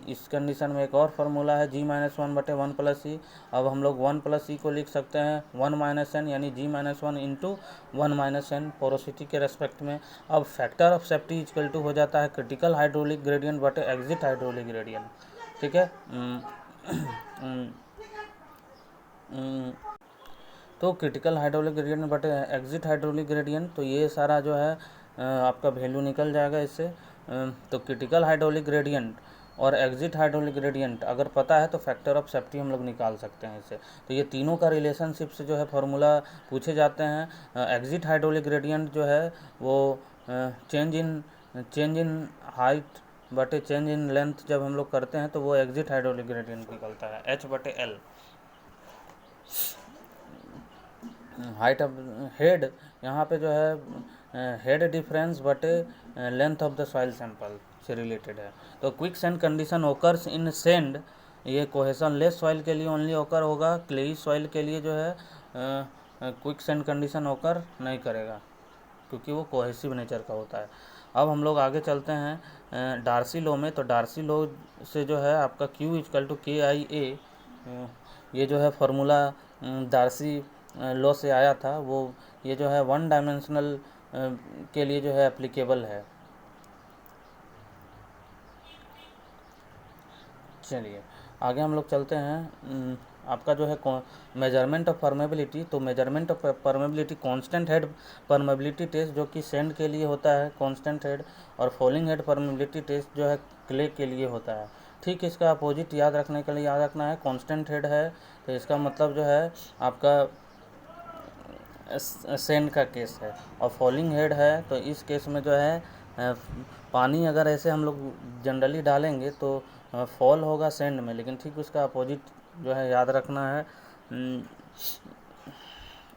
इस कंडीशन में एक और फार्मूला है G-1 बटे 1 + E। अब हम लोग 1 + E को लिख सकते हैं 1 - n, यानी G-1 इंटू 1 - n पोरोसिटी के रेस्पेक्ट में। अब factor of safety equal to हो जाता है क्रिटिकल हाइड्रोलिक ग्रेडियंट बटे एग्जिट हाइड्रोलिक ग्रेडियंट, ठीक है। तो क्रिटिकल हाइड्रोलिक ग्रेडियंट बटे एग्जिट हाइड्रोलिक ग्रेडियंट, तो ये सारा जो है आपका वैल्यू निकल जाएगा इससे। तो क्रिटिकल हाइड्रोलिक ग्रेडियंट और एग्जिट हाइड्रोलिक ग्रेडियंट अगर पता है तो फैक्टर ऑफ सेफ्टी हम लोग निकाल सकते हैं इससे। तो ये तीनों का रिलेशनशिप से जो है फार्मूला पूछे जाते हैं। एग्जिट हाइड्रोलिक ग्रेडियंट जो है वो चेंज इन हाइट बटे चेंज इन लेंथ जब हम लोग करते हैं तो वो एग्जिट हाइड्रोलिक ग्रेडियंट निकलता है H/L। हाइट ऑफ हेड, यहाँ पे जो है हेड डिफरेंस बटे length of the soil sample से रिलेटेड है। तो क्विक सैंड कंडीशन ओकर्स इन सैंड, ये कोहेसन लेस सॉइल के लिए ओनली ओकर होगा, क्लेई सॉइल के लिए जो है क्विक सैंड कंडीशन ओकर नहीं करेगा क्योंकि वो कोहेसिव नेचर का होता है। अब हम लोग आगे चलते हैं डार्सी लॉ में। तो डार्सी लॉ से जो है आपका Q = KIA, ये जो है फार्मूला डार्सी लॉ से आया था, वो ये जो है 1 डायमेंशनल के लिए जो है एप्लीकेबल है। चलिए आगे हम लोग चलते हैं, आपका जो है मेजरमेंट ऑफ परमेबिलिटी। तो measurement of permeability constant head permeability test जो कि सैंड के लिए होता है कांस्टेंट हेड, और फॉलिंग हेड परमेबिलिटी टेस्ट जो है क्ले के लिए होता है। ठीक, इसका अपोजिट याद रखने के लिए याद रखना है, कांस्टेंट हेड है तो इसका मतलब जो है आपका सैंड का केस है, और फॉलिंग हेड है तो इस केस में जो है पानी अगर ऐसे हम लोग जनरली डालेंगे तो फॉल होगा सैंड में, लेकिन ठीक उसका अपोजिट जो है याद रखना है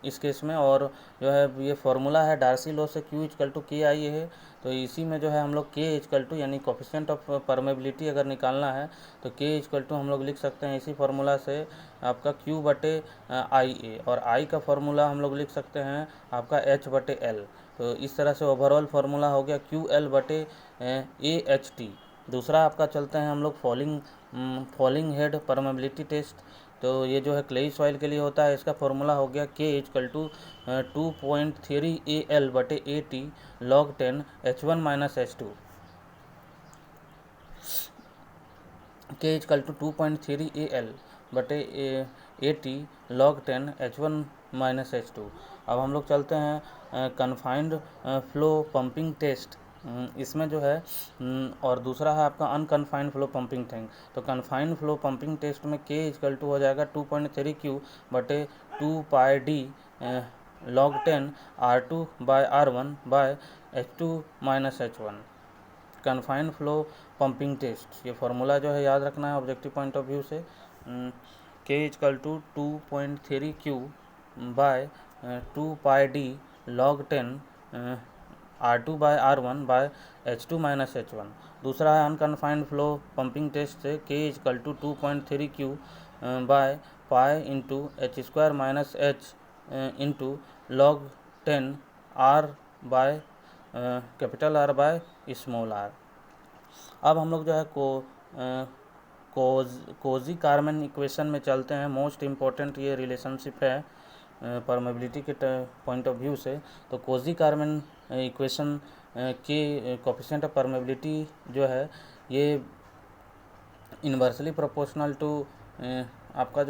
इस केस में। और जो है ये फार्मूला है डार्सी लॉ से Q = KIA है। तो इसी में जो है हम लोग K = यानी कोफिशिएंट ऑफ परमेबिलिटी अगर निकालना है तो K = हम लोग लिख सकते हैं इसी फार्मूला से आपका Q/IA, और I का फार्मूला हम लोग लिख सकते हैं आपका H/L। तो इस तरह से ओवरऑल फार्मूला हो गया QL/AHT। दूसरा आपका चलते हैं हम लोग फॉलिंग हेड परमेबिलिटी टेस्ट। तो ये जो है क्लेई सॉइल के लिए होता है, इसका फार्मूला हो गया K = 2.3 AL/AT log 10 H1 - H2। K = 2.3 AL/AT log 10 H1 - H2। अब हम लोग चलते हैं कन्फाइंड फ्लो पंपिंग टेस्ट, इसमें जो है और दूसरा है आपका अनकन्फाइंड फ्लो पंपिंग टैंक। तो कन्फाइंड फ्लो पंपिंग टेस्ट में K = हो जाएगा 2.3 Q/2 πD log 10 R2/R1 H2 - H1। Confined flow pumping test, ये फार्मूला जो है याद रखना है ऑब्जेक्टिव पॉइंट ऑफ व्यू से। K = 2.3 Q/2 πD log 10 R2/R1 H2 - H1। दूसरा है अनकन्फाइंड फ्लो पंपिंग टेस्ट से K = 2.3 Q/π into H² - H into log 10 R/R/r। अब हम लोग जो है कोजी कारमैन इक्वेशन में चलते हैं। मोस्ट इम्पॉर्टेंट ये रिलेशनशिप है परमेबिलिटी के पॉइंट ऑफ व्यू से। तो कोजी कारमैन इक्वेशन के कोफिशिएंट ऑफ परमेबिलिटी जो है ये इन्वर्सली प्रोपोर्शनल टू आपका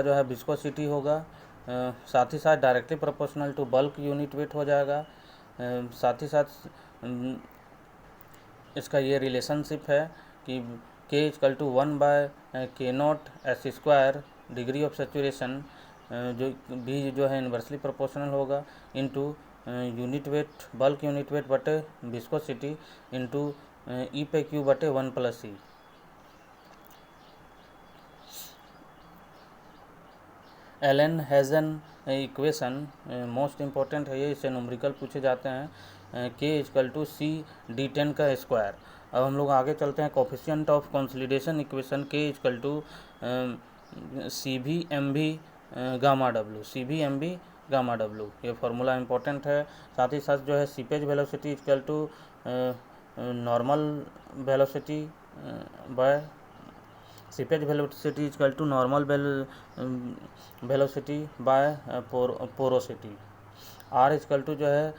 जो है विस्कोसिटी होगा, साथ ही साथ directly proportional to bulk unit weight हो जाएगा। साथ ही साथ इसका ये रिलेशनशिप है कि K = 1/K0 degree of saturation जो भी जो है इन्वर्सली प्रोपोर्शनल होगा into unit weight, bulk unit weight बटे विस्कोसिटी इनटू E/Q बटे 1 + E। Elon हेजन equation most important है ये, इससे न्यूमेरिकल पूछे जाते हैं। K = C/D10 का स्क्वायर। अब हम लोग आगे चलते हैं coefficient of consolidation equation K = CB/MB gamma W, CB/MB gamma W, ये फार्मूला इम्पोर्टेंट है। साथ ही साथ जो है seepage velocity = normal velocity bye seepage velocity = normal velocity bye porosity. R = जो है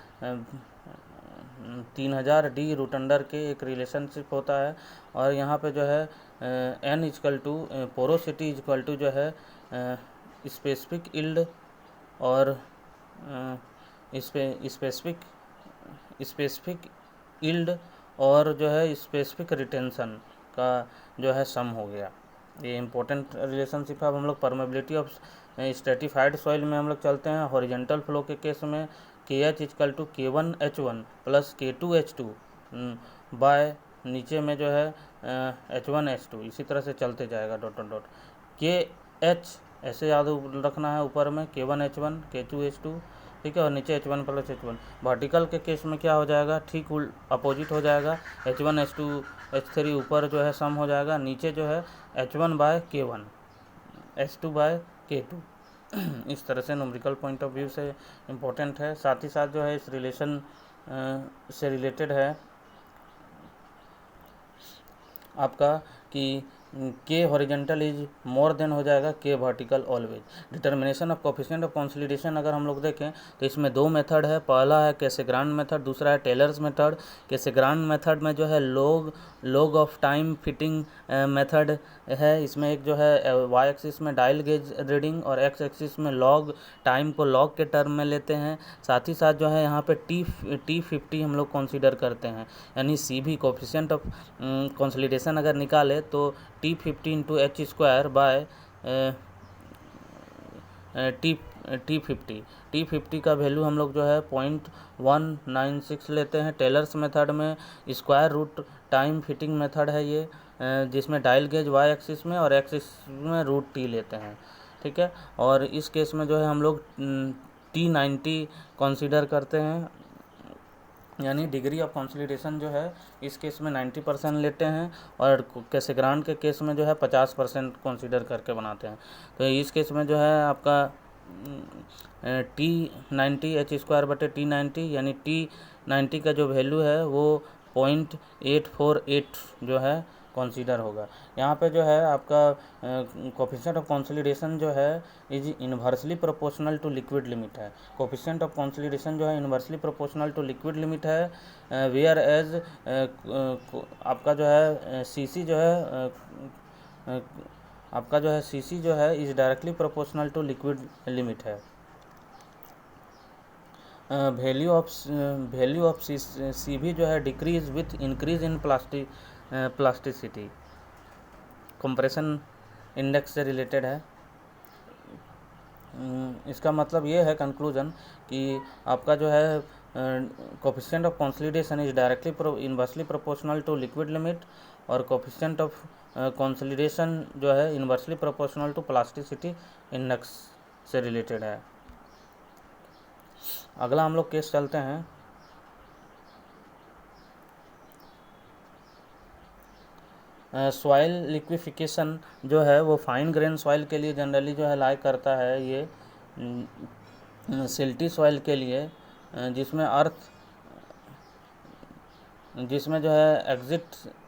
3000 D रूट अंडर के एक रिलेशनशिप होता है। और यहाँ पे जो है N = पोरोसिटी = जो है स्पेसिफिक यील्ड और स्पेसिफिक यील्ड और जो है स्पेसिफिक रिटेंशन का जो है सम हो गया। ये इम्पोर्टेंट रिलेशनशिप है। अब हम लोग परमेबिलिटी ऑफ स्ट्रेटिफाइड सॉइल में हम लोग चलते हैं। हॉरिजॉन्टल फ्लो के केस में KH = K1H1 + K2H2 बाय नीचे में जो है H1H2, इसी तरह से चलते जाएगा डॉट डॉट डॉट। KH ऐसे याद रखना है, ऊपर में K1H1 K2H2, ठीक है, और नीचे H1 + H1। वर्टिकल के केस में क्या हो जाएगा, ठीक अपोजिट हो जाएगा। H1H2 H3 ऊपर जो है सम हो जाएगा, नीचे जो है H1/K1 H2/K2। इस तरह से न्यूमेरिकल पॉइंट ऑफ व्यू से इम्पोर्टेंट है। साथ ही साथ जो है इस रिलेशन से रिलेटेड है आपका कि K horizontal is more than हो जाएगा K vertical always. Determination of coefficient of consolidation अगर हम लोग देखें तो इसमें दो मेथड है। पहला है कैसेग्रांड मेथड, दूसरा है टेलर्स मेथड। कैसेग्रांड मेथड में जो है log of time fitting method है। इसमें एक जो है वाई एक्सिस में डायल गेज रीडिंग और एक्स एक्सिस में लॉग टाइम को लॉग के टर्म में लेते हैं। साथ ही साथ जो है यहाँ पे T50 हम लोग कंसीडर करते हैं, यानी CB कोफिशिएंट ऑफ कंसोलिडेशन अगर निकाले तो T50 × H² बाय T50 का वैल्यू हम लोग जो है 0.196 लेते हैं। टेलर्स मेथड में square root time fitting method है ये, जिसमें डायल गेज वाई एक्सिस में और एक्सिस में √T लेते हैं, ठीक है। और इस केस में जो है हम लोग T90 कंसीडर करते हैं, यानी डिग्री ऑफ कंसोलिडेशन जो है इस केस में 90% लेते हैं और कैसेग्रांड के केस में जो है 50% कंसीडर करके बनाते हैं। तो इस केस में जो है आपका T90 H²/T90 यानी T90 का जो वैल्यू है वो 0.848 जो है कंसीडर होगा। यहाँ पे जो है आपका कोफिशिएंट ऑफ कंसोलिडेशन जो है is inversely proportional to liquid limit है। कोफिशिएंट ऑफ कंसोलिडेशन जो है inversely proportional to liquid limit है, वेयर एज आपका जो है CC जो है आपका जो है CC जो है is directly proportional to liquid limit है। वैल्यू ऑफ CB जो है decrease with increase in plasticity, compression index से रिलेटेड है। इसका मतलब ये है कंक्लूजन कि आपका जो है coefficient of consolidation is directly inversely proportional to liquid limit और कोफिशिएंट ऑफ कंसोलिडेशन जो है inversely proportional to plasticity index से रिलेटेड है। अगला हम लोग केस चलते हैं। सॉइल लिक्विफिकेशन जो है वो फाइन ग्रेन सॉइल के लिए जनरली जो है लाइक करता है ये सिल्टी सॉइल के लिए, जिसमें अर्थ जिसमें जो है एग्जिट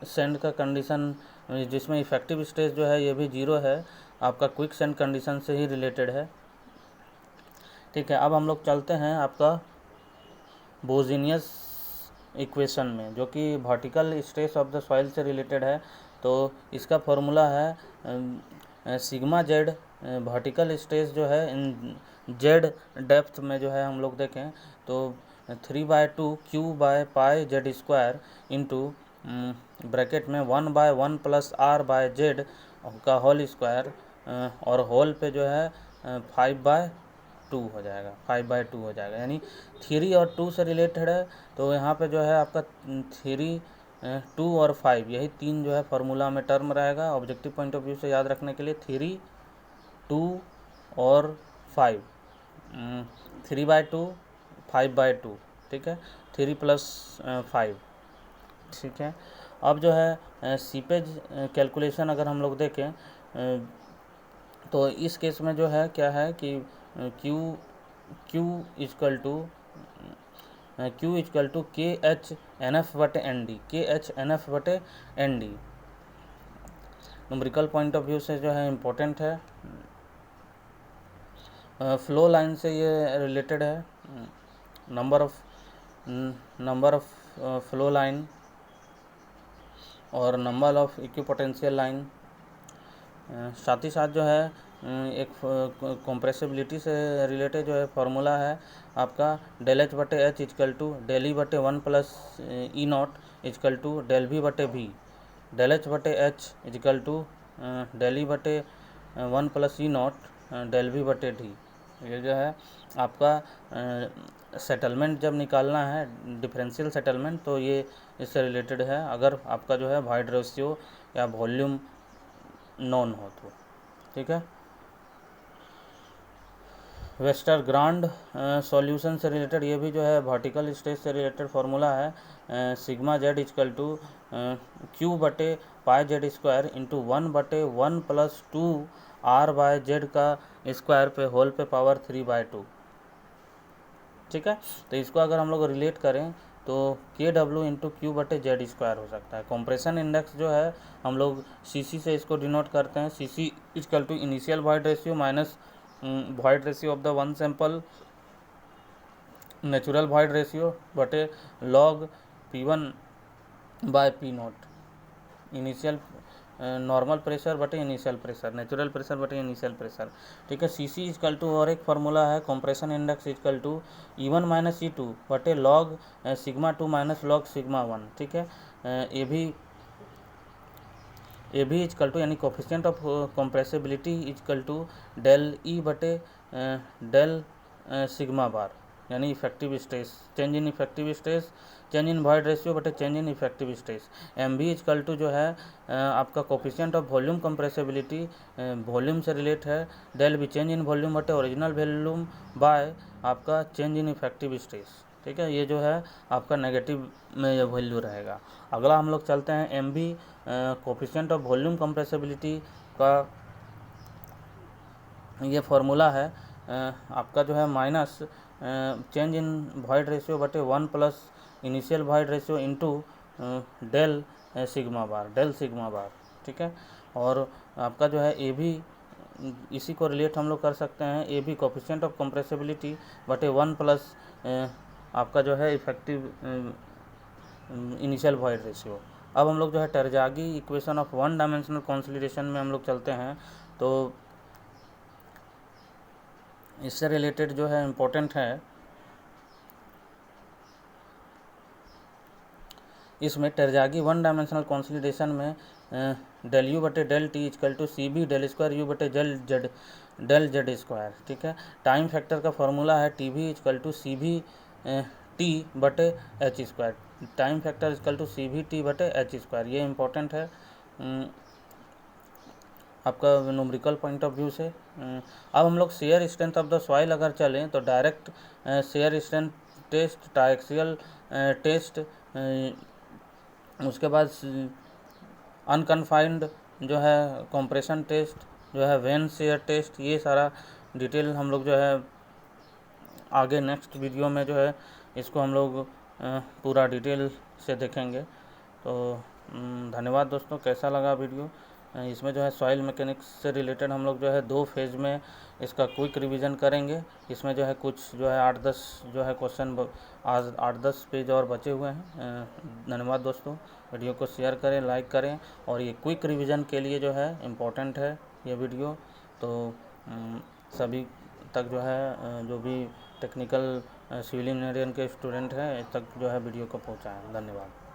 सेंड का कंडीशन, जिसमें इफेक्टिव स्टेज जो है ये भी 0 है, आपका क्विक सेंड कंडीशन से ही रिलेटेड है। ठीक है, अब हम लोग चलते हैं आपका बोजीनियस इक्वेशन में, जो कि vertical stress of the soil से रिलेटेड है। तो इसका फॉर्मूला है सिग्मा जेड, वर्टिकल स्ट्रेस जो है इन जेड डेप्थ में जो है हम लोग देखें तो 3/2 Q by pi Z square into bracket में 1/1 प्लस आर बाय जेड का होल स्क्वायर, और होल पे जो है 5/2 हो जाएगा, 5/2 हो जाएगा, यानी 3 और 2 से रिलेटेड है। तो यहाँ पे जो है आपका 3, 2 और 5, यही 3 जो है फार्मूला में टर्म रहेगा। ऑब्जेक्टिव पॉइंट ऑफ व्यू से याद रखने के लिए 3, 2 और 5, 3/2, 5/2, ठीक है, 3 + 5, ठीक है। अब जो है सीपेज कैलकुलेशन अगर हम लोग देखें तो इस केस में जो है क्या है कि Q equal to KH/NF/ND, KH/NF/ND numerical point of view से जो है इम्पोर्टेंट है। फ्लो लाइन से ये रिलेटेड है, नंबर ऑफ फ्लो लाइन और नंबर ऑफ इक्विपोटेंशियल लाइन। साथ ही साथ जो है एक कॉम्प्रेसिबिलिटी से रिलेटेड जो है फार्मूला है आपका ΔH/H equal to ΔE/1 plus E0 equal to ΔV/V, ΔH/H equal to ΔE/1 plus E0 ΔV/D। ये जो है आपका सेटलमेंट जब निकालना है, डिफरेंशियल सेटलमेंट, तो ये इससे रिलेटेड है, अगर आपका जो है वॉइड रेशियो या वॉल्यूम नॉन हो तो, ठीक है। वेस्टरगार्ड सॉल्यूशन से रिलेटेड ये भी जो है वर्टिकल स्ट्रेस से रिलेटेड फार्मूला है sigma Z equal to Q/πz² into 1/1 + 2 R/Z का स्क्वायर पे होल पे पावर 3/2, ठीक है। तो इसको अगर हम लोग रिलेट करें तो KW इंटू Q/Z² हो सकता है। कंप्रेशन इंडेक्स जो है हम लोग CC से इसको डिनोट करते हैं, CC equal to initial void ratio minus void ratio of the one sample natural void ratio बटे log P1/P0, initial normal pressure बटे इनिशियल प्रेशर, नेचुरल प्रेशर बटे इनिशियल प्रेशर, ठीक है। CC इक्वल टू और एक formula है compression index equal to E1 - E2 बटे log σ2 minus log σ1, ठीक है। ए भी इक्वल टू यानी coefficient of compressibility equal to ΔE बटे डेल सिग्मा बार, यानी effective stress, change in effective stress, change in void ratio बटे change in effective stress. MV equal to जो है आपका coefficient of volume compressibility, volume से relate है, del भी change in volume बटे ओरिजिनल वॉल्यूम बाय आपका चेंज इन इफेक्टिव स्ट्रेस, ठीक है। ये जो है आपका नेगेटिव में ये वैल्यू रहेगा। अगला हम लोग चलते हैं MV coefficient of volume compressibility का ये फार्मूला है आपका जो है minus change in void ratio बटे 1 plus initial void ratio into del sigma bar, ठीक है। और आपका जो है ए भी इसी को रिलेट हम लोग कर सकते हैं, ए भी कोफिशिएंट ऑफ कंप्रेसिबिलिटी बटे 1 प्लस आपका जो है इफेक्टिव इनिशियल वॉइड रेशियो। अब हम लोग जो है Terzaghi equation of one dimensional consolidation में हम लोग चलते हैं। तो इससे रिलेटेड जो है इम्पोर्टेंट है, इसमें टेरजागी वन डायमेंशनल कंसोलिडेशन में डेल यू बटे del T equal to CB del square U बटे डेल जेड स्क्वायर, ठीक है। टाइम फैक्टर का फॉर्मूला है TB equal to CB T बटे H square, time factor equal to CVT बटे H square, ये इम्पोर्टेंट है आपका न्यूमेरिकल पॉइंट ऑफ व्यू से। अब हम लोग shear strength of the soil अगर चलें तो direct shear strength test, triaxial test, उसके बाद अनकन्फाइंड जो है कंप्रेशन टेस्ट, जो है वेन शेयर टेस्ट, ये सारा डिटेल हम लोग जो है आगे नेक्स्ट वीडियो में जो है इसको हम लोग पूरा डिटेल से देखेंगे। तो धन्यवाद दोस्तों। कैसा लगा वीडियो? इसमें जो है सॉइल मैकेनिक्स से रिलेटेड हम लोग जो है 2 फेज़ में इसका क्विक रिवीजन करेंगे। इसमें जो है कुछ जो है 8-10 जो है क्वेश्चन आज 8-10 पेज और बचे हुए हैं। धन्यवाद दोस्तों। वीडियो को शेयर करें, लाइक करें, और ये क्विक रिवीजन के लिए जो है इम्पोर्टेंट है ये वीडियो। तो सभी तक जो है जो भी टेक्निकल सिविल इंजीनियरिंग के स्टूडेंट हैं तक जो है वीडियो को पहुँचाएँ। धन्यवाद।